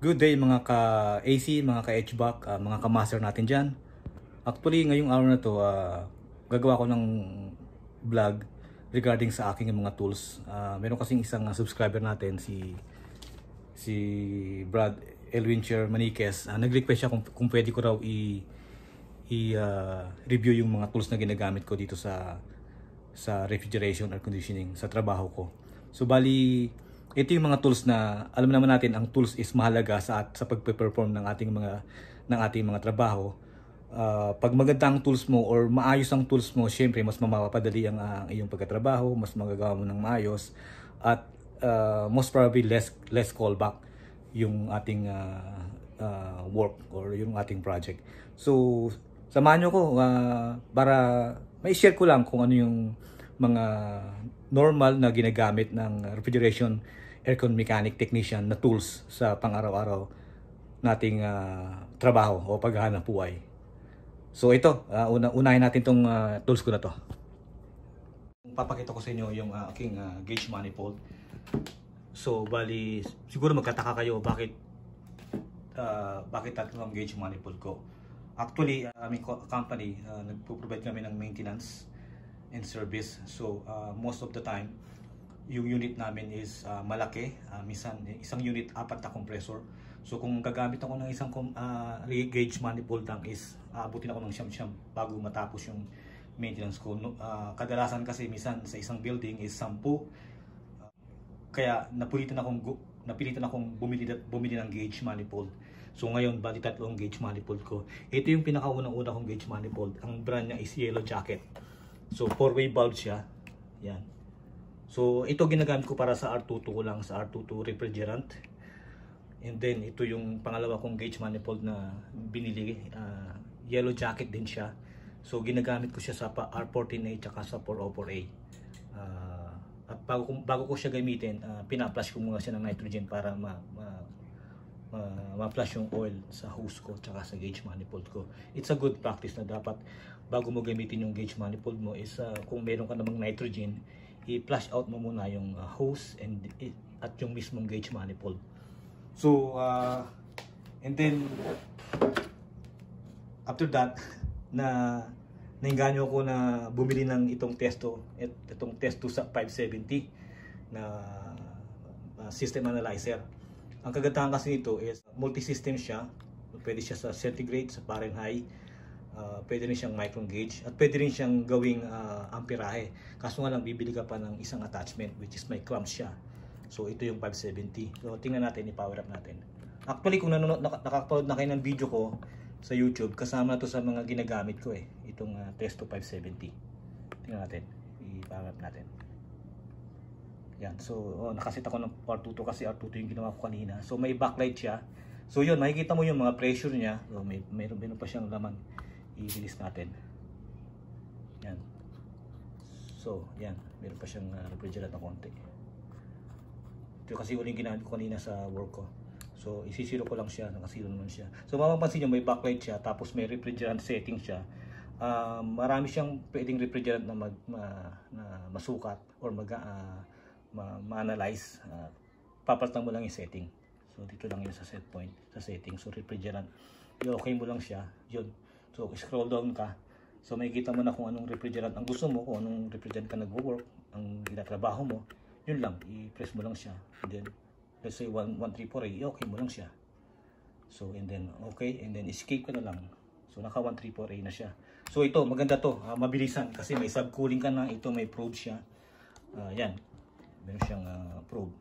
Good day mga ka-AC, mga ka-HVAC, mga ka-master natin dyan. Actually, ngayong araw na to, gagawa ko ng vlog regarding sa aking mga tools. Meron kasing isang subscriber natin, si Brad Elwincher Maniquez. Nag-request siya kung pwede ko raw i-review yung mga tools na ginagamit ko dito sa refrigeration, air conditioning, sa trabaho ko. So bali, ito yung mga tools na alam naman natin, ang tools is mahalaga sa pagpe-perform ng ating mga trabaho. Pag maganda ang tools mo or maayos ang tools mo, syempre mas mapapadali ang iyong pagtatrabaho, mas magagawa mo ng maayos, at most probably less callback yung ating work or yung ating project. So samahan nyo ko para may-share ko lang kung ano yung mga normal na ginagamit ng refrigeration aircon mechanic technician na tools sa pang-araw-araw nating trabaho o paghahanap buhay. So ito, unahin natin tong tools ko na to. Papakita ko sa inyo yung aking gauge manifold. So bali, siguro magkataka kayo bakit tatlong gauge manifold ko. Actually, aming company, nagpo-provide kami ng maintenance and service. So most of the time, yung unit namin is malaki. Minsan isang unit, 4 na compressor. So kung gagamit ako ng isang gauge manifold tank is abutin ako ng siyam bago matapos yung maintenance ko. Kadalasan kasi minsan sa isang building is 10. Kaya napilitan akong bumili ng gauge manifold. So ngayon, bali 3 gauge manifold ko. Ito yung pinakaunang-una kong gauge manifold. Ang brand niya is Yellow Jacket. So 4-way bulb siya. Yan. So ito ginagamit ko para sa R22 ko lang, sa R22 refrigerant. And then ito yung pangalawa kong gauge manifold na binili. Yellow Jacket din siya. So ginagamit ko siya sa R14A at sa 404A. At bago ko siya gamitin, pina-flush ko muna siya ng nitrogen para ma-flush yung oil sa hose ko at sa gauge manifold ko. It's a good practice na dapat bago mo gamitin yung gauge manifold mo is kung meron ka namang nitrogen, i-flush out mo muna yung hose at yung mismong gauge manifold. So and then after that, nainganyo ako na bumili ng itong Testo sa 570 na system analyzer. Ang kagandahan kasi nito is multi-system siya. Pwede siya sa centigrade, sa Fahrenheit, pwede rin siyang micron gauge, at pwede rin siyang gawing amperahe. Kaso nga lang, bibili ka pa ng isang attachment, which is may clamps siya. So ito yung 570. So tingnan natin, i-power up natin. Actually, kung nakapanood na kayo ng video ko sa YouTube, kasama na to sa mga ginagamit ko itong Testo 570. Tingnan natin, i-power up natin. Yan. So nakaset ako ng R22 kasi R22 yung ginawa ko kanina. So may backlight siya. So yun, makikita mo yung mga pressure niya. So meron pa siyang laman. I-release natin. Yan. So yan, meron pa siyang refrigerant na konti. Ito kasi uling ginamit ko kanina sa work ko. So isisiro ko lang siya, nakasiro naman siya. So mapapansin niyo may backlight siya, tapos may refrigerant setting siya. Marami siyang pwedeng refrigerant na masukat or ma-analyze. Papalitan mo lang yung setting. So dito lang yun sa set point, sa setting. So refrigerant, i-okay mo lang siya. Yun. So scroll down ka. So makikita mo na kung anong refrigerant ang gusto mo, kung anong refrigerant ka nagwo-work, ang ginatrabaho mo. Yun lang, i-press mo lang siya. And then let's say 134A, i-okay mo lang siya. So and then okay, and then escape ka na lang. So naka 134A na siya. So ito, maganda to, mabilisan kasi may subcooling ka na. Ito may probe siya. Yan. Meron siyang probe,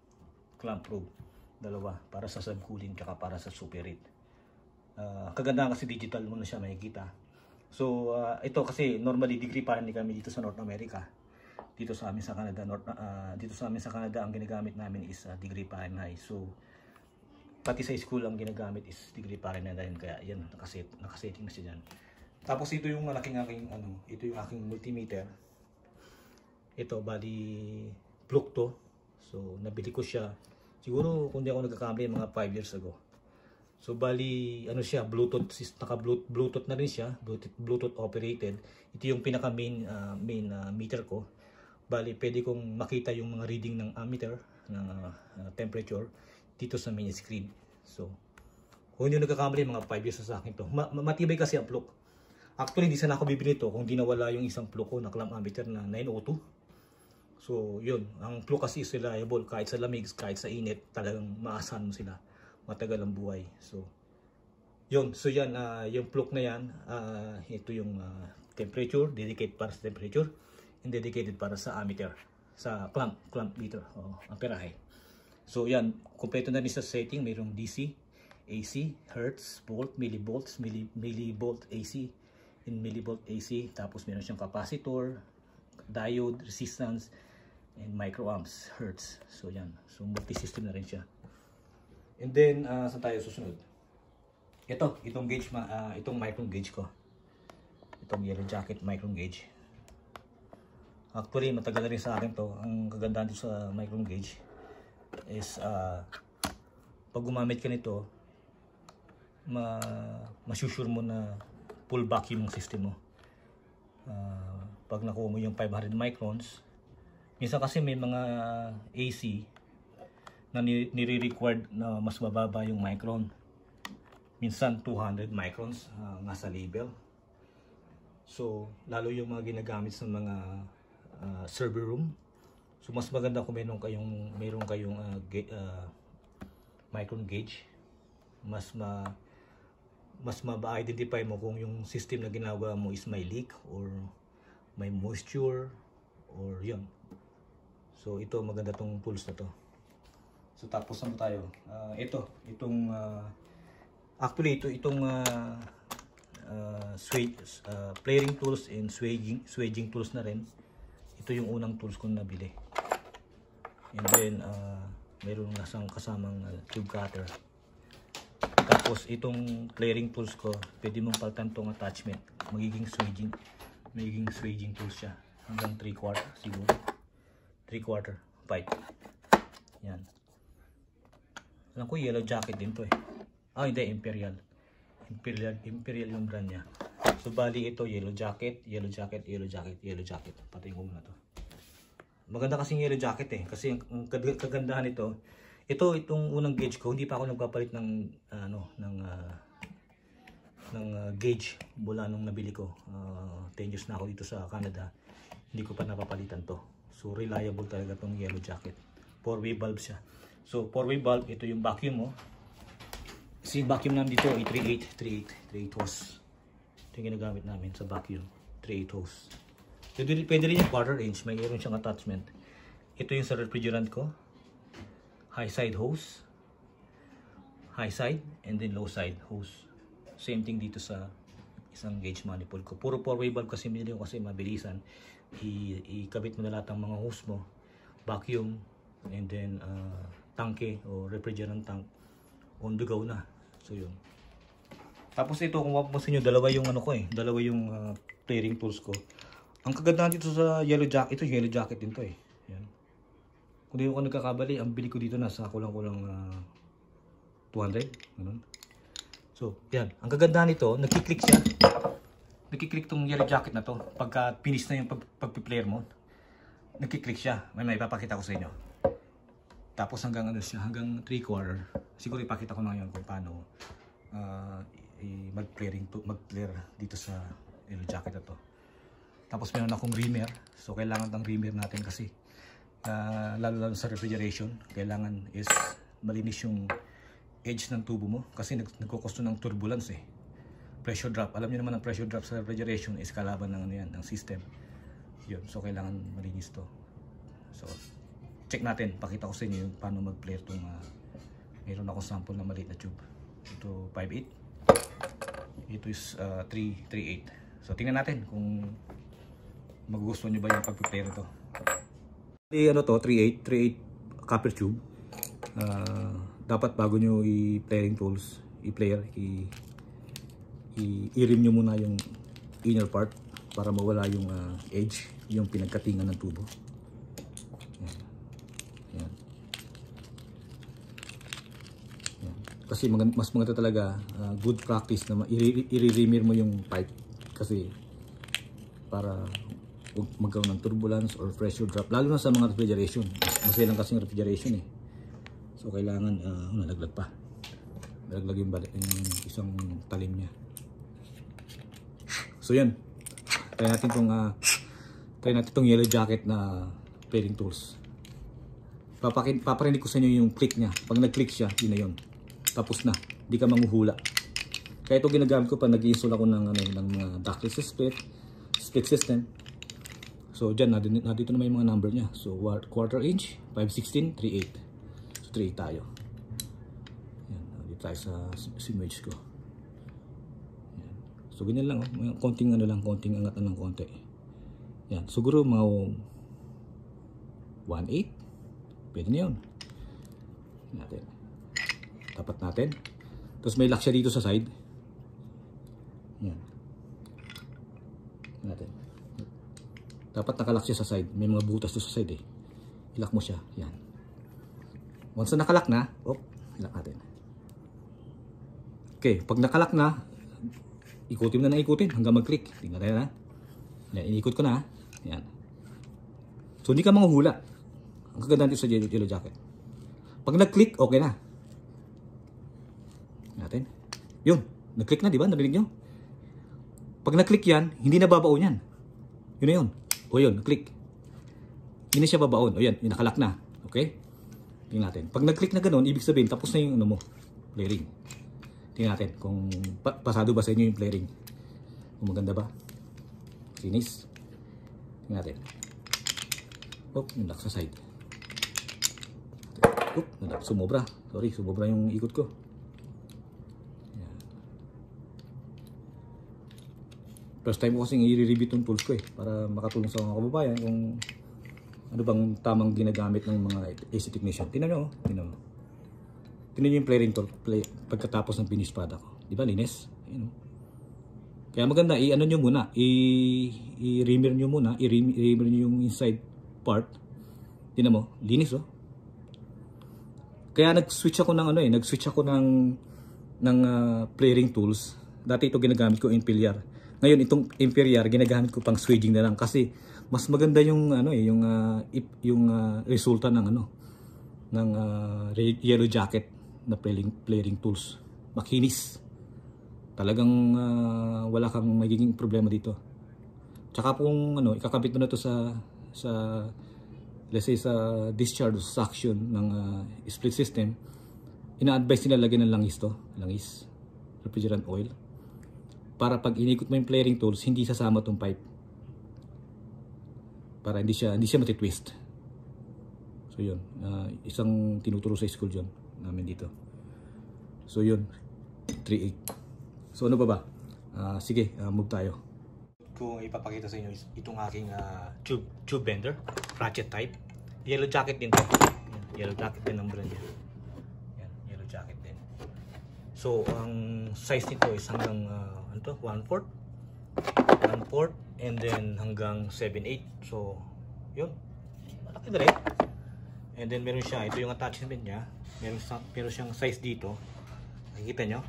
clamp probe, dalawa, para sa subcooling tsaka para sa super heat. Kagandahan kasi digital mo na siya makikita. So ito kasi normally degree Fahrenheit kami dito sa North America. Dito sa amin sa Canada, ang ginagamit namin is degree Fahrenheit. So pati sa school ang ginagamit is degree Fahrenheit din, kaya yan, nakasetting na siya diyan. Tapos ito yung ito yung aking multimeter. Ito bali Plug to. So nabili ko siya siguro, kung di ako nagkakamali, mga 5 years ago. So bali siya, Bluetooth, naka-Bluetooth na rin siya, Bluetooth operated. Ito yung pinaka main meter ko. Bali pwede kong makita yung mga reading ng ammeter, ng temperature dito sa main screen. So Kung hindi nagkakamali, mga 5 years na sa akin to. Matibay kasi ang plug. Actually, hindi sana ako bibili to kung di nawala yung isang plug ko na clamp ammeter na 902. So, yun. Ang plug kasi is reliable. Kahit sa lamig, kahit sa init, talagang maasahan mo sila. Matagal ang buhay. So, yun. So, yan. Yung plug na yan, ito yung temperature. Dedicated para sa temperature. And dedicated para sa ammeter. Sa clamp meter. O, amperahe. So, yan. Kompleto na rin sa setting. Mayroong DC, AC, Hertz, Volt, millivolts, millivolt AC, in millivolt AC. Tapos meron siyang capacitor, diode, resistance, and microamps, Hertz. So yan. So multi-system na rin siya. And then, saan tayo susunod? Itong gauge, itong micron gauge ko. Itong yellow jacket micron gauge. Actually, matagal na rin sa akin to. Ang kagandahan dito sa micron gauge is, pag gumamit ka nito, masusure mo na full vacuum yung system mo. Pag nakuha mo yung 500 microns, minsan kasi may mga AC na nire-required na mas mababa yung micron. Minsan 200 microns nga sa label. So lalo yung mga ginagamit sa mga server room. So mas maganda kung meron kayong micron gauge. Mas ma-identify mo kung yung system na ginagawa mo is may leak or may moisture or yun. So ito, maganda tong tools na to. So tapos ano tayo? Itong flaring tools and swaging tools na rin. Ito yung unang tools ko na nabili. And then mayroon na kasamang tube cutter. Tapos itong flaring tools ko, pwede mong palitan tong attachment. Magiging swaging tools siya. Hanggang 3/4 siguro. 3/4 pipe. Yan. Alam ko yellow jacket din to eh. Hindi, Imperial. Imperial yung brand niya. So bali ito yellow jacket. Patayin ko muna to. Maganda kasing yellow jacket eh. Kasi ang kagandahan nito, itong unang gauge ko, hindi pa ako nagpapalit ng gauge mula nung nabili ko. 10 years na ako dito sa Canada. Hindi ko pa napapalitan to. So reliable talaga tong yellow jacket. 4-way valve siya. So 4-way valve, ito yung vacuum mo. Kasi vacuum namin dito ay 38 hose. Ito yung ginagamit namin sa vacuum. 38 hose. Pwede rin yung 1/4 inch. Mayroon siyang attachment. Ito yung sa refrigerant ko. High side hose, high side, and then low side hose. Same thing dito sa isang gauge manifold ko. Puro 4-way valve kasi minili ko kasi mabilisan. Ikabit mo na lahat ng mga hose mo, vacuum, and then tanke o refrigerant tank, on the go na. So yun. Tapos ito, kung mapapansin nyo, dalawa yung flaring tools ko. Ang kagandahan dito sa yellow jacket, ito yellow jacket din to eh. Yan. Kung di ako nagkakabali, ang bili ko dito nasa kulang-kulang 200. Ganun. So, yan. Ang kagandahan nito, nagkiklik siya. Nagkiklik tong yellow jacket na to. Pagka finish na yung pag-player mo, nagkiklik siya. May ipapakita ko sa inyo. Tapos hanggang hanggang 3/4. Siguro ipakita ko na ngayon kung paano mag-player dito sa yellow jacket na to. Tapos meron akong reamer. So, kailangan ng reamer natin kasi lalo sa refrigeration, kailangan is malinis yung edge ng tubo mo kasi nagkukosto ng turbulence eh. Pressure drop, alam niyo naman ang pressure drop sa refrigeration is kalaban ng ng system. Yun, so kailangan malinis to. So check natin, pakita ko sa inyo yung paano mag-flare tong mayroon akong sample na maliit na tube. Ito 5/8. Ito is 3/8. So tingnan natin kung magugustuhan niyo ba yung pag-flare ito. Ano to, 3/8 copper tube. Dapat bago nyo i-flaring tools, i-flare, i-rim nyo muna yung inner part para mawala yung edge, yung pinagkatingan ng tubo. Yan. Yan. Kasi mas maganda talaga, good practice na i-reamer mo yung pipe kasi para huwag magkaroon ng turbulence or pressure drop, lalo na sa mga refrigeration. Maselang kasing refrigeration eh. So kailangan nalaglag pa. Nalaglag yung isang talim niya. So yan. Try natin tong yellow jacket na pairing tools. Paparinig ko sa inyo yung click niya. Pag nag-click siya, yun na yun. Tapos na. Hindi ka manghuhula. Kaya ito ginagamit ko pa nag-install ako ng mga ductless split system. So dyan, nandito naman yung mga number niya. So 1/4 inch, 5/16, 3/8. So 3/8 tayo. Yan, dito tayo sa image ko. Yan. So ganyan lang, oh. Konting konting angat na ng konti. Yan, siguro mga 1/8. Pwede na yun. Natin. Tapat natin. Tapos may lock siya dito sa side. Yan. Natin. Dapat nakalock siya sa side. May mga butas doon sa side eh. Ilock mo siya. Yan. Once na nakalock na, ilock natin. Okay, pag nakalock na, ikutin na ikutin hanggang mag-click. Tingnan tayo na. Yan, inikot ko na. Yan. So hindi ka manghuhula. Ang kaganda dito sa yellow jacket. Pag nag-click, okay na. Natin. Yun. Nag-click na, di ba? Narinig nyo? Pag nag-click yan, hindi na babaon yan. Yun na yun. O yun, nag-click. Hindi na siya babaon. O yan, yung nakalock na. Okay? Tingnan natin. Pag nag-click na ganun, ibig sabihin, tapos na yung flaring. Tingnan natin kung pasado ba sa inyo yung flaring. Kung maganda ba. Finish. Tingnan natin. Yung lock sa side. Sumobra. Sorry, sumobra yung ikot ko. Yan. First time ko kasing i-review itong tools ko para makatulong sa mga kababayan kung ano bang tamang ginagamit ng mga AC technician. Tingnan nyo, tingnan mo. Tingnan nyo yung flaring tool pagkatapos ng finish product. Di ba, linis? Kaya maganda, i-ano nyo muna, i-reamer nyo muna, i-reamer nyo yung inside part. Tingnan mo, linis Kaya nag-switch ako ng flaring tools. Dati ito ginagamit ko Imperial. Ngayon itong Imperial ginagamit ko pang swaging na lang kasi mas maganda yung resulta ng yellow jacket na flaring tools. Makinis. Talagang wala kang magiging problema dito. Tsaka kung ikakabit mo na to sa let's say sa discharge suction ng split system, ina-advise nila lagyan ng langis, refrigerant oil, para pag inikot mo yung flaring tools, hindi sasama tong pipe, para hindi siya matitwist. So yun, isang tinuturo sa school yun namin dito. So yun, 3/8. So ano ba? Sige, move tayo. Kung ipapakita sa inyo itong aking tube bender, ratchet type. Yellow jacket din to. Yellow jacket din ang brand niya. Yan, yellow jacket din. So ang size nito is hanggang 1/4 and then hanggang 7/8. So yun, malaki na rin. And then meron siya, ito yung attachment niya. Meron siyang size dito. Nakikita nyo?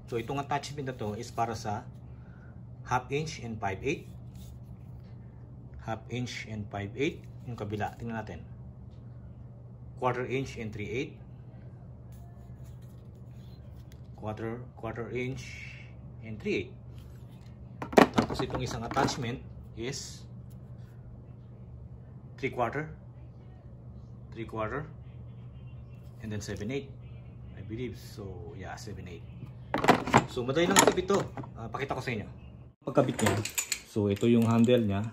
So itong attachment na to is para sa 1/2 inch and 5/8. 1/2 inch and 5/8. Yung kabila, tingnan natin. 1/4 inch and 3/8. 1/4 inch and 3/8. Tapos itong isang attachment is 3/4 and then 7/8, I believe. So yeah, 7/8. So madali lang tip ito. Pakita ko sa inyo. Pagkabit niya, so ito yung handle niya.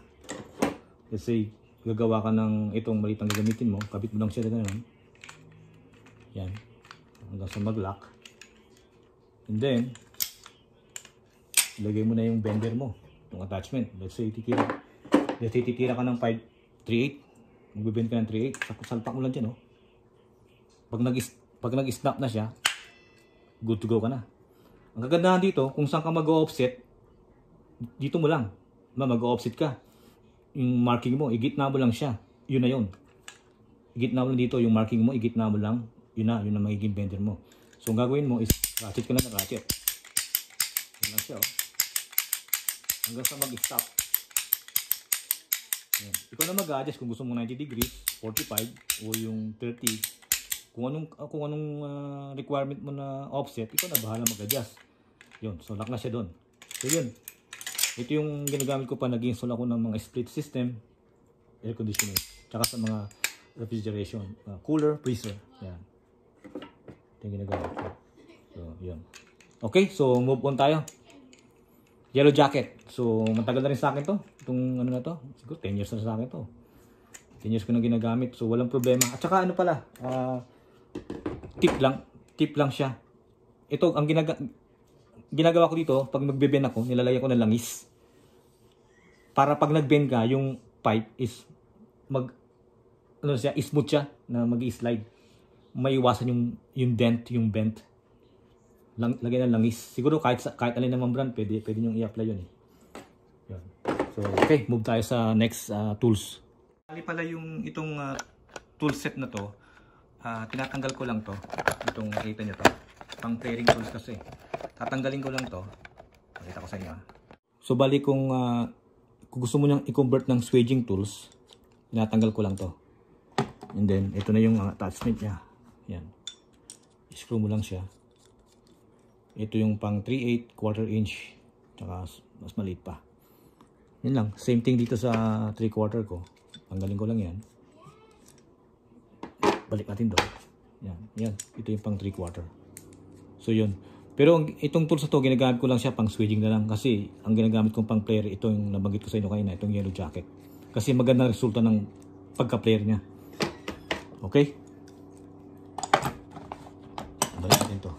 Let's say gagawa ka ng itong maliit ang gagamitin mo, kabit mo lang siya ganun. Yan, hanggang sa mag-lock. And then ilagay mo na yung bender mo, itong attachment. Let's say titira ka ng 3/8, magbibend ka ng 3/8, salpak mo lang dyan. Pag nag-snap na siya, good to go ka na. Ang kagandahan dito, kung saan ka mag-offset, dito mo lang mag-offset ka. Yung marking mo, igitna mo lang siya. Yun na yun. Igitna mo lang dito, yung marking mo, igitna mo lang. Yun na magiging bender mo. So ang gagawin mo is ratchet ka lang ng ratchet. Yun lang siya. Hanggang sa mag-stop. Ikaw na mag-adjust kung gusto mo 90 degrees, 45, o yung 30, Kung anong requirement mo na offset, ikaw na bahala mag-adjust. Yun, so lock na siya doon. So yun, ito yung ginagamit ko pa, nag-install ako ng mga split system, air conditioning, tsaka sa mga refrigeration, cooler, freezer. Yan. Ito yung ginagamit ko. So yun. Okay, so move on tayo. Yellow jacket. So matagal na rin sa akin to. Itong ano na to, siguro 10 years na sa akin to. 10 years ko na ginagamit, so walang problema. At saka ano pala, tip lang siya. Ito, ang ginagawa ko dito, pag magbe-bend ako, nilalagay ko ng langis. Para pag nag-bend ka, yung pipe is smooth siya, na mag-slide. Maiwasan yung dent, yung bend. Lagay ng langis. Siguro kahit alin naman brand, pwede nyo i-apply yun eh. Yun. So, okay, move tayo sa next tools. Bali pala itong tool set na to, tinatanggal ko lang to. Itong nakita nyo to. Pang pairing tools kasi. Tatanggalin ko lang to. Pakita ko sa inyo. So bali kung gusto mo niyang i-convert ng swaging tools, tinatanggal ko lang to. And then ito na yung attachment niya. Yan. I-screw mo lang siya. Ito yung pang 3/8, quarter inch. Tsaka mas maliit pa. Yan lang. Same thing dito sa 3/4 ko. Tanggalin ko lang yan. Balik natin doon. Yan. Ito yung pang 3/4. So yun. Pero itong tools na to, ginagamit ko lang siya pang swaging na lang. Kasi ang ginagamit kong pang player, ito yung nabanggit ko sa inyo kanina, itong yellow jacket. Kasi magandang resulta ng pagka-player niya. Okay? Balik natin to.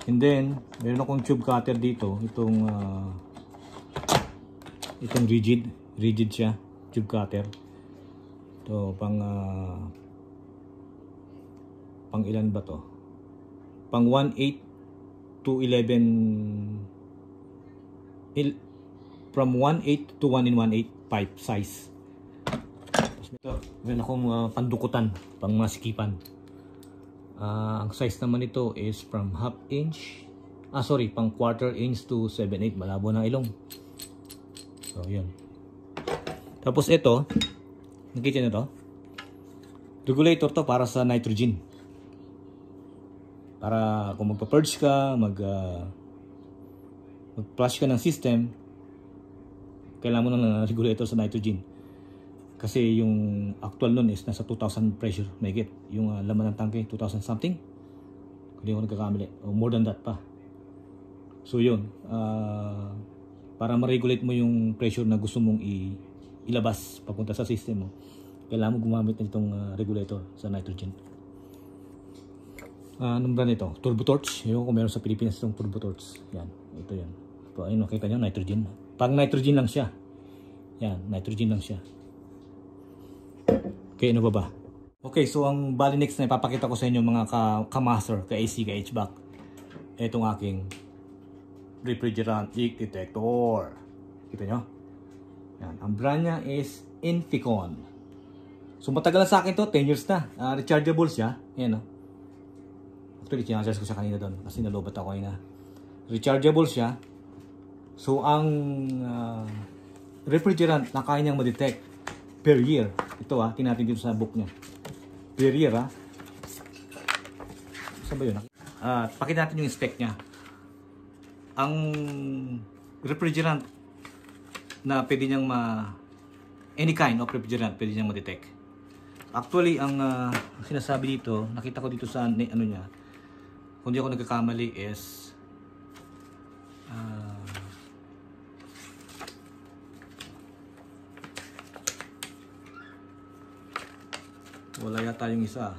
And then, meron akong tube cutter dito. Itong rigid siya, tube cutter. Ito pang ilan ba to? Pang 1/8 to 11, from 1/8 to 1 1/8 pipe size. Ito, meron akong pandukutan, pang masikipan. Ang size naman nito is from half inch, pang quarter inch to 7/8, malabo na ilong. So yun. Tapos ito, nakita nyo to? Regulator to para sa nitrogen. Para kung magpa-purge ka, mag-flush ka ng system, kailangan mo ng regulator sa nitrogen. Kasi yung actual nun is nasa 2,000 pressure, may get. Yung laman ng tangke, 2,000 something. Hindi ako nagkakamali. O more than that pa. So yun, para ma-regulate mo yung pressure na gusto mong ilabas papunta sa system mo, kailangan mo gumamit ng itong regulator sa nitrogen. Anong brand ito? Turbo Torch. Yung kung meron sa Pilipinas itong Turbo Torch. Yan, ito yan. So, ayun, nakita nyo, nitrogen. Pang nitrogen lang siya. Yan, nitrogen lang siya. Okay, ano ba? Okay, so ang bali next na ipapakita ko sa inyo mga ka-master, ka-AC, ka-HVAC. Itong aking refrigerant leak detector. Kita nyo? Yan, ang brand niya is Inficon. So matagal na sa akin to, 10 years na. Rechargeable siya. Yan, no? Actually, kinacharge ko siya kanina doon kasi nalobat ako kanina. Rechargeable siya. So ang refrigerant na kaya niyang ma-detect per year. Ito tingnan natin dito sa book niya. Per year Saan ba yun? Pakita natin yung spec niya. Ang refrigerant na pwede niyang any kind of refrigerant pwede niyang ma-detect. Actually, ang sinasabi dito, nakita ko dito sa ano niya, kung di ako nagkakamali is wala yata yung isa.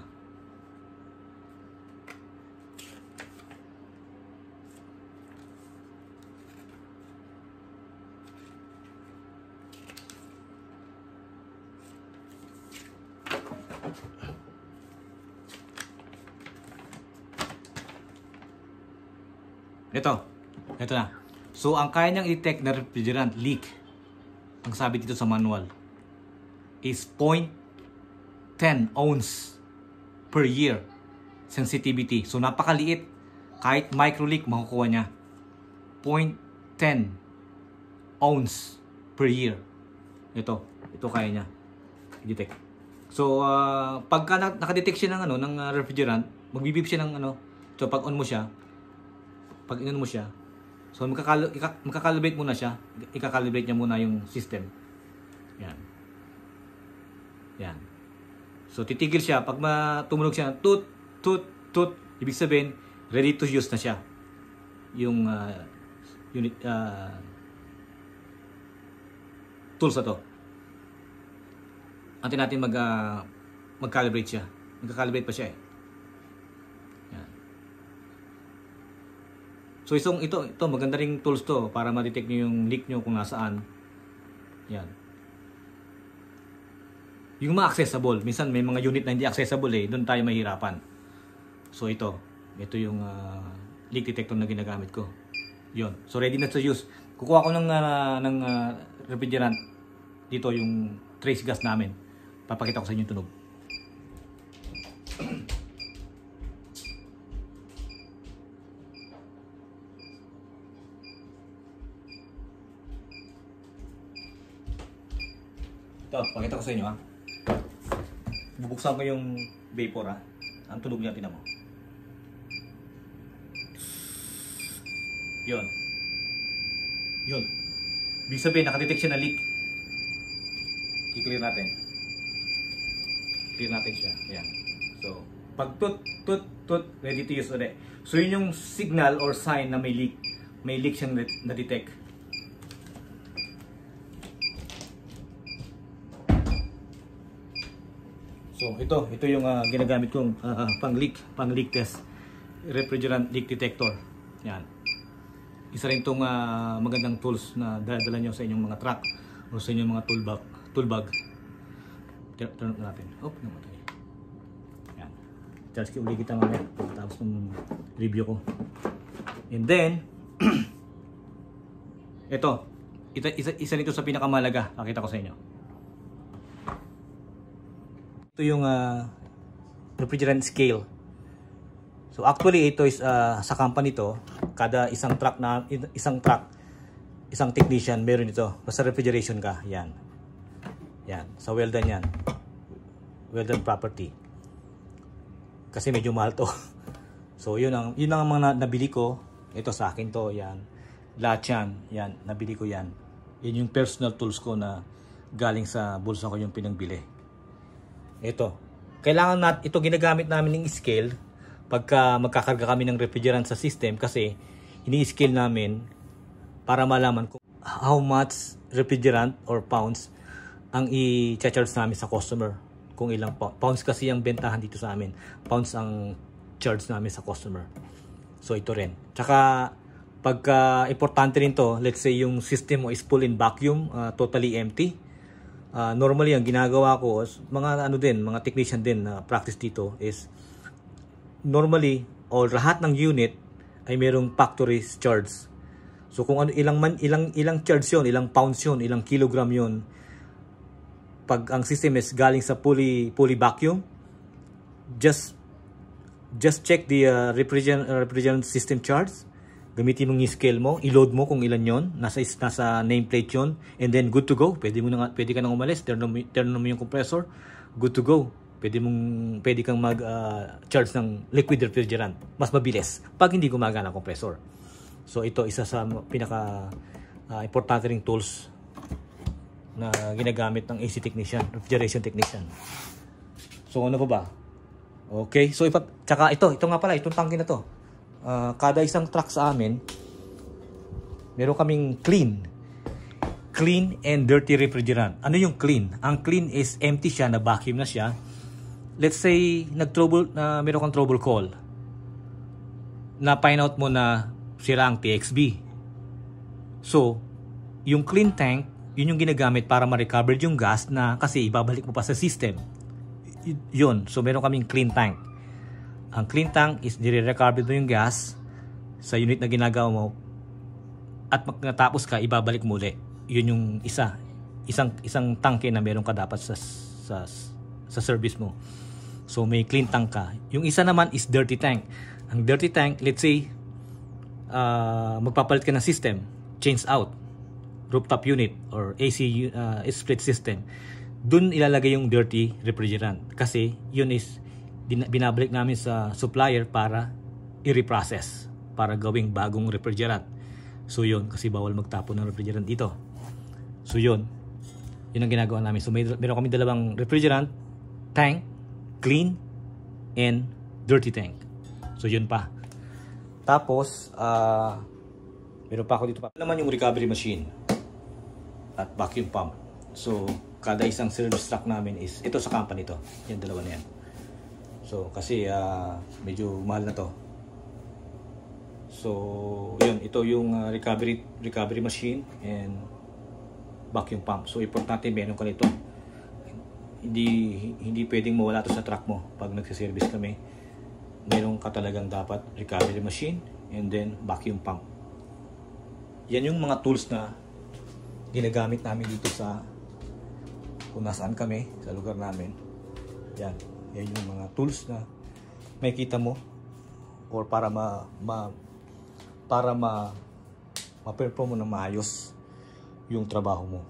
Ito na. So, ang kaya niyang i-detect na refrigerant leak, ang sabi dito sa manual, is 0.10 ounce per year sensitivity. So, napakaliit. Kahit micro leak, makukuha niya. 0.10 ounce per year. Ito kaya niya i-detect. So, pagka nakadetect siya ng, ng refrigerant, magbibip siya ng so pag on mo siya, pag in-on mo siya, so magkakalibrate muna siya, ikakalibrate niya muna yung system. Yan. Yan. So, titigil siya, pag tumunog siya, toot, toot, toot, ibig sabihin, ready to use na siya. Yung unit, tools na to. Antin natin mag-calibrate siya. Magka-calibrate pa siya eh. Yan. So ito maganda ring tools to para ma-detect niyo yung leak niyo kung nasaan. Yan. Yung mga accessible, minsan may mga unit na hindi accessible eh, doon tayo mahirapan. So ito yung leak detector na ginagamit ko. Yon. So ready na to use. Kukuha ko ng refrigerant. Dito yung trace gas namin. Papakita ko sa inyo yung tunog. Ito, pakita ko sa inyo ha. Bubuksan ko yung vapor ha. Ang tunog niya, tinan mo. Yun. Yun. Ibig sabihin, nakadetect siya na leak. I-clear natin. Clear natin siya. Ayan. So, pag tut, ready to use ulit. So, yun yung signal or sign na may leak. May leak siyang na-detect. So, ito yung ginagamit kong pang-leak test. Refrigerant leak detector. Yan. Isa rin itong magandang tools na dala nyo sa inyong mga truck o sa inyong mga tool bag. Turn natin. Oh, namatay. Yan. Charge ko ulit kita mamaya tapos ng review ko. And then, isa nito sa pinakamahalaga. Pakita ko sa inyo. Ito yung refrigerant scale. So actually ito is sa company to, kada isang technician meron ito. Basta refrigeration ka, yan. Yan, sa Weldan yan. Weldan property. Kasi medyo mahal to. So yun ang mga nabili ko. Ito sa akin to, yan. Lahat yan, nabili ko yan. Yan yung personal tools ko na galing sa bulsa ko yung pinangbili. Ito. Ito ginagamit namin ng scale pagka magkakarga kami ng refrigerant sa system kasi ini-scale namin para malaman kung how much refrigerant or pounds ang i-charge namin sa customer. Kung ilang pounds kasi ang bentahan dito sa amin. Pounds ang charge namin sa customer. So ito rin. Tsaka pagka importante rin to, let's say yung system mo is full in vacuum, totally empty. Normally ang ginagawa ko, mga technician din na practice dito is normally or lahat ng unit ay merong factory charge. So kung ilang charge yun, ilang pounds yun, ilang kilogram yun, pag ang system is galing sa fully vacuum, just check the refrigerant system charge. Gamitin mong scale mo, i-load mo kung ilan yon, nasa nameplate yon, and then good to go. Pwede ka nang umalis, turn mo yung compressor, good to go. Pwede kang mag-charge ng liquid refrigerant. Mas mabilis pag hindi gumagana ang compressor. So ito isa sa pinaka importante ring tools na ginagamit ng AC technician, refrigeration technician. So ano pa ba? Okay, so tsaka ito nga pala, itong tangke na to. Kada isang truck sa amin, meron kaming clean and dirty refrigerant. Ano yung clean? Ang clean is empty siya, na vacuum na siya. Let's say meron kang trouble call. Na find out mo na sira ang TXB. So, yung clean tank, yun yung ginagamit para ma-recover yung gas na kasi ibabalik mo pa sa system. Yun. So, meron kaming clean tank. Ang clean tank is nire-recover mo yung gas sa unit na ginagawa mo at matapos ka, ibabalik mo ulit. Yun yung isang tangke na meron ka dapat sa service mo. So, may clean tank ka. Yung isa naman is dirty tank. Ang dirty tank, let's say, magpapalit ka ng system, change out, rooftop unit or AC split system. dun ilalagay yung dirty refrigerant kasi yun is binabalik namin sa supplier para i-reprocess para gawing bagong refrigerant. So yun, kasi bawal magtapon ng refrigerant dito. So yun ang ginagawa namin. So meron kami dalawang refrigerant tank, clean and dirty tank. So yun pa. Tapos meron pa ako dito pa naman yung recovery machine at vacuum pump. So kada isang service truck namin is ito sa company to. Yan, dalawa na yan. So kasi medyo mahal na to. So yun, ito yung recovery machine and vacuum pump. So importante meron ka nito. Hindi pwedeng mawala to sa truck mo pag nagse-service kami. Meron ka talagang dapat recovery machine and then vacuum pump. Yan yung mga tools na ginagamit namin dito sa kung nasaan kami sa lugar namin. Yan yung mga tools na makikita mo or para ma-perform mo na maayos yung trabaho mo.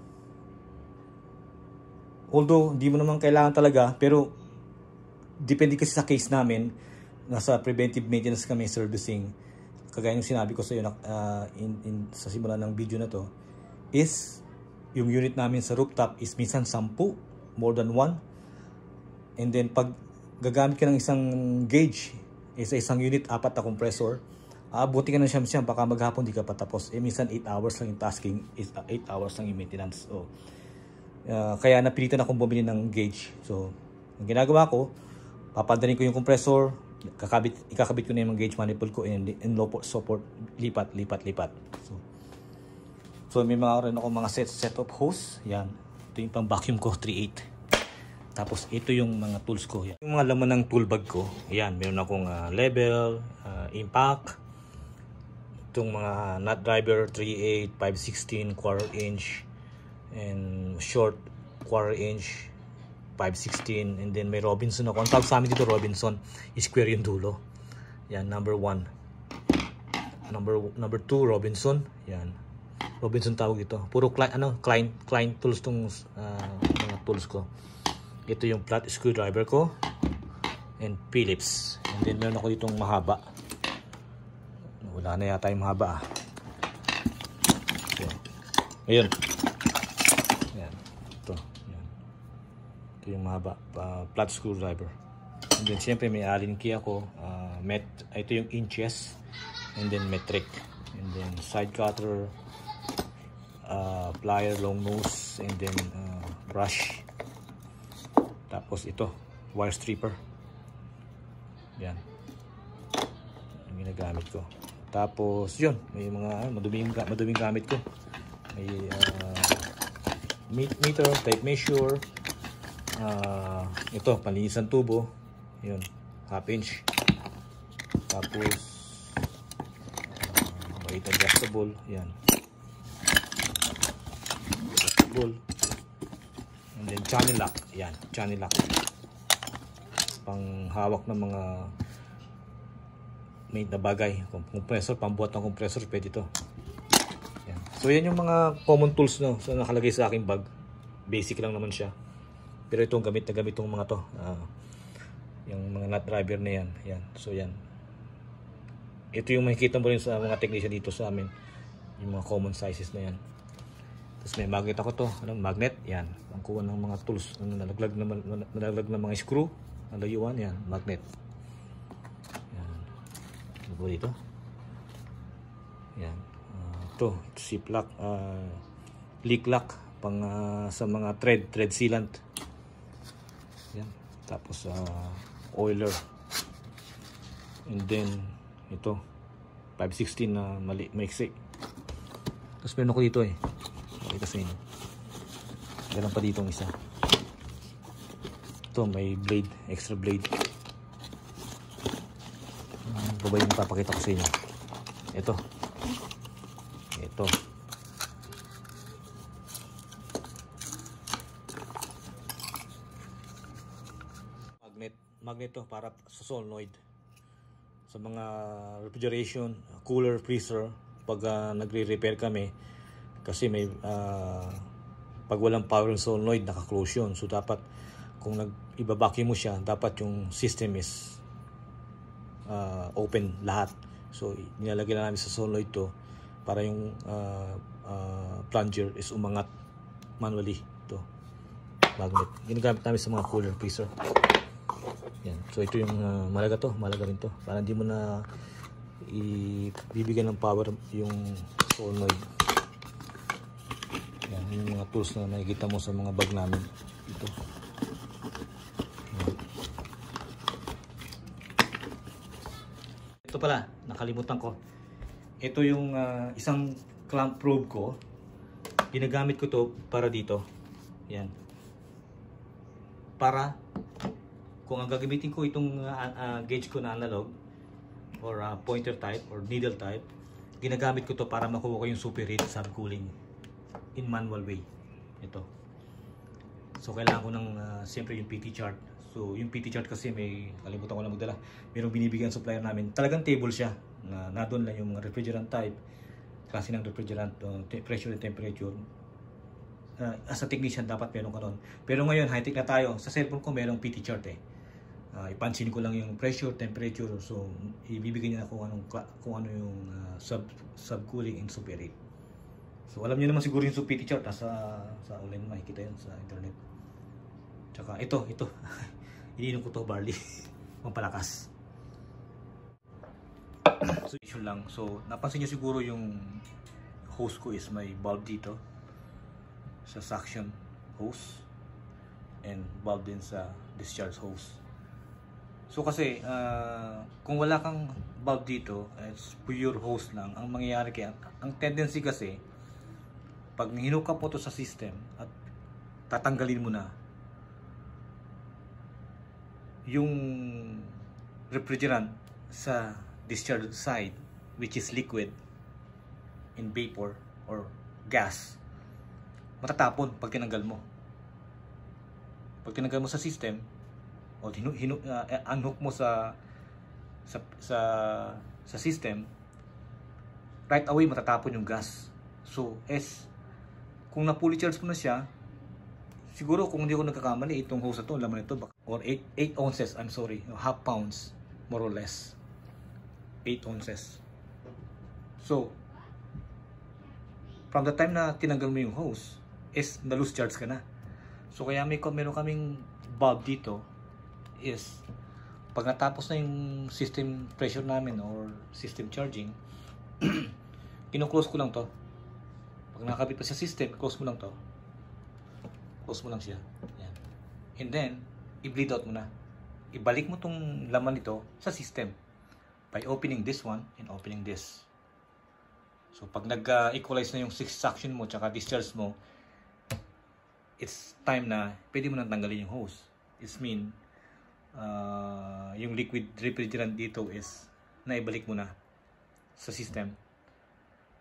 Although hindi mo naman kailangan talaga, pero depende kasi sa case namin. Nasa preventive maintenance kami, servicing. Kagaya yung sinabi ko sa iyo sa simula ng video na to is yung unit namin sa rooftop is minsan 10, more than 1. And then pag gagamit ka ng isang gauge, isa isang unit, 4 na compressor, buti ka na siyam, baka maghapon di ka patapos. Minsan 8 hours lang yung tasking, 8 hours lang yung maintenance. So, kaya napilitan akong bumili ng gauge. So, ang ginagawa ko, papadalhin ko yung compressor, ikakabit ko na yung gauge manifold ko and low support, lipat. So may mga rin ako mga set of hose. Yan. Ito yung pang vacuum ko, 3/8. Tapos ito yung mga tools ko. Yan. Yung mga laman ng tool bag ko. Yan, meron akong level, impact. Itong mga nut driver, 3/8, 5/16, quarter inch, and short quarter inch, 5/16, and then may Robinson ako. Ang tawag sa amin dito Robinson, square yung dulo. Yan, number 1. Number 2 Robinson. Yan. Robinson tawag ito. Puro Klein tools tong mga tools ko. Ito yung flat screwdriver ko and Phillips. And then meron ako ditong mahaba. Wala na yata yung mahaba. So, ayun. Yan. Ito. Yan. Ito yung mahaba. Flat screwdriver. And then siyempre may Allen key ako. Ito yung inches. And then metric. And then side cutter. Plier, long nose, and then brush. Tapos ito, wire stripper. Yan. Yung ginagamit ko. Tapos yun, may mga maduming gamit ko. May meter, tape measure. Ito, panlinisan tubo. Yun, 1/2 inch. Tapos weight adjustable. Yan. And then channel lock. Yan, channel lock. Pang hawak ng mga made na bagay. Compressor, pambuhat ng compressor, pwede ito. Yan. So yan yung mga common tools no, so nakalagay sa aking bag. Basic lang naman siya. Pero itong gamit itong mga to. Yung mga nut driver na yan. Yan. So yan. Ito yung makikita mo rin sa mga technician dito sa amin. Yung mga common sizes na yan. Tapos may magnet ako to, magnet, yan. Ang kuha ng mga tools, nalaglag ng mga screw, nalayuan, yan, magnet. Yan. Ano po dito? Yan. Ito ziplock, leak lock, pang sa mga thread sealant. Yan. Tapos oiler. And then, ito, 5/16 na maiksi. Tapos meron ako dito Pakita sa inyo. Meron pa ditong isa. Ito may blade, extra blade. Babay yung papakita ko sa inyo. Ito. Magnet to para sa solenoid. Sa mga refrigeration, cooler, freezer, pag nagre-repair kami, kasi may Pag walang power ng solenoid, naka-close yun. So dapat kung nag-iba-vacuum mo siya, dapat yung system is open lahat. So nilalagay na namin sa solenoid to para yung plunger is umangat manually. Ito, magnet. Ginagamit namin sa mga cooler freezer. Yan. So ito yung malaga to, malaga rin to. Para hindi mo na ibibigyan ng power yung solenoid. Yan, yung mga tools na nakikita mo sa mga bag namin. Ito. Yan. Ito pala, nakalimutan ko. Ito yung isang clamp probe ko. Ginagamit ko to para dito. Yan. Para kung ang gagamitin ko itong gauge ko na analog or pointer type or needle type, ginagamit ko to para makuha ko yung superheat subcooling in manual way. Ito. So kailangan ko ng siyempre yung PT chart. So yung PT chart kasi may, kalimutan ko lang magdala, mayroong binibigyan supplier namin. Talagang table siya na doon lang yung mga refrigerant type, klase ng refrigerant, pressure and temperature. As a technician dapat meron ka nun. Pero ngayon high-tech na tayo. Sa cellphone ko merong PT chart eh. Ipansin ko lang yung pressure, temperature. So ibibigay niya kung ano yung subcooling and superheat. So alam niyo naman siguro yung PT chart sa online, makikita yun sa internet. Tsaka ito iniinom ko to, barley. Pampalakas. So issue lang. So napansin niyo siguro yung hose ko is may bulb dito sa suction hose and bulb din sa discharge hose. So kasi kung wala kang bulb dito, it's pure hose lang ang mangyayari. Kaya ang tendency kasi pag hinukap mo to sa system at tatanggalin mo na yung refrigerant sa discharge side, which is liquid in vapor or gas, matatapon pag tinanggal mo. Pag tinanggal mo sa system o unhook mo sa system, right away matatapon yung gas. So kung na-fully charge mo na siya, siguro kung hindi ako nagkakamali, itong hose na to, laman ito, or 8 ounces, I'm sorry, half pounds, more or less. 8 ounces. So, from the time na tinanggal mo yung hose, is na-lose charge ka na. So, kaya meron kaming bulb dito, is, pag natapos na yung system pressure namin, or system charging, kino-close ko lang to. Pag nakabit pa sa system, close mo lang to. Close mo lang siya. Yan. And then, i-bleed out mo na. Ibalik mo tong laman nito sa system by opening this one and opening this. So, pag nag-equalize na yung suction mo tsaka discharge mo, it's time na pwede mo nang tanggalin yung hose. It's mean, yung liquid refrigerant dito is naibalik mo na sa system.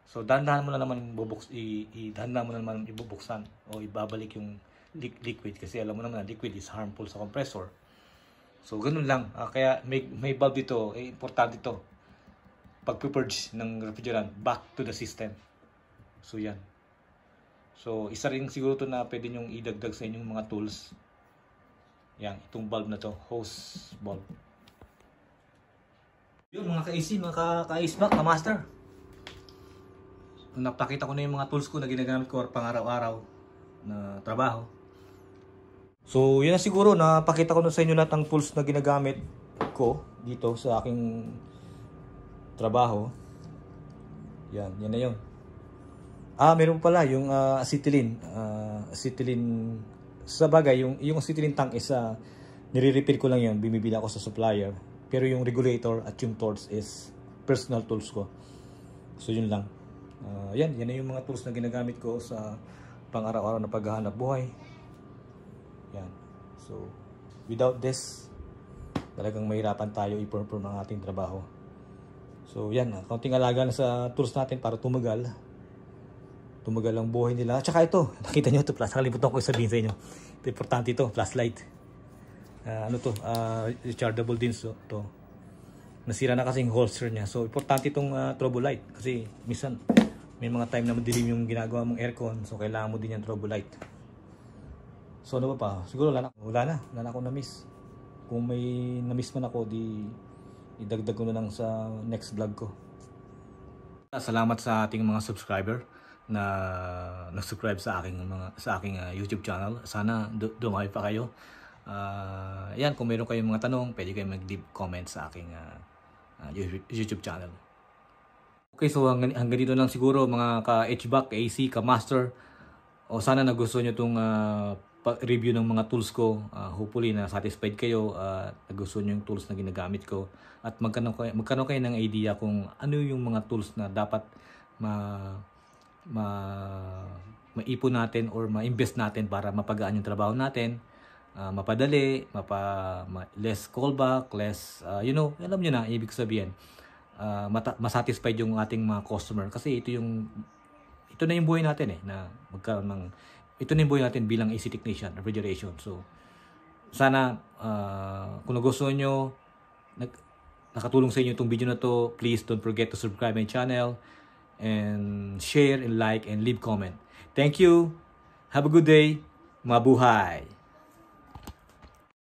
So, dahan-dahan mo na naman dahan-dahan mo na naman ibubuksan o ibabalik yung liquid kasi alam mo naman na liquid is harmful sa compressor. So ganun lang. Kaya may bulb dito, importante ito. Pag-purge ng refrigerant back to the system. So yan. So isa rin siguro to na pwede nyong idagdag sa inyong mga tools. Yan, itong bulb na to, hose bulb. Yun mga ka-AC, mga ka-ACEBAC, ka-master. Napakita ko na yung mga tools ko na ginagamit ko pang-araw-araw na trabaho. So, yun na siguro, napakita ko na sa inyo lahat ng tools na ginagamit ko dito sa aking trabaho. Yan na yun. Meron pala yung acetylene. Acetylene, sa bagay, yung acetylene tank is, nire-repair ko lang yun, bimibili ako sa supplier. Pero yung regulator at yung torch is personal tools ko. So, yun lang. Yan na yung mga tools na ginagamit ko sa pang-araw-araw na paghahanap buhay. Yan. So, without this, talagang mahirapan tayo i-perform ang ating trabaho. So, yan. Kaunting alaga na sa tools natin para tumagal. Tumagal ang buhay nila. Tsaka ito, nakita nyo ito, nakalimutan ko sabihin sa inyo. Ito, importante ito, flashlight. Rechargeable din to. Nasira na kasi yung holster niya. So, importante itong strobo light. Kasi, minsan, may mga time na madilim yung ginagawa mong aircon. So, kailangan mo din yung strobo light. So ano pa? Siguro wala na ako na-miss. Kung may na-miss man ako, idagdag ko na lang sa next vlog ko. Salamat sa ating mga subscriber na nag-subscribe sa aking YouTube channel. Sana dumami pa kayo. Yan, kung meron kayong mga tanong, pwede kayong mag-leave comment sa aking YouTube channel. Okay, so hanggang dito lang siguro mga ka-HVAC, AC, ka-master. O sana nagustuhan nyo itong review ng mga tools ko. Hopefully na satisfied kayo, nagustuhan nyo yung tools na ginagamit ko. At magkaroon kayo ng idea kung ano yung mga tools na dapat maipon natin or ma-invest natin para mapagaan yung trabaho natin. Mapadali, less callback, less, alam nyo na, ibig sabihin, masatisfied yung ating mga customer. Kasi ito na yung buhay natin na magkaroon ito na yung buhay natin bilang AC technician, refrigeration. So, sana, kung nagustuhan nyo, nakatulong sa inyo itong video na to, please don't forget to subscribe my channel and share and like and leave comment. Thank you. Have a good day. Mabuhay.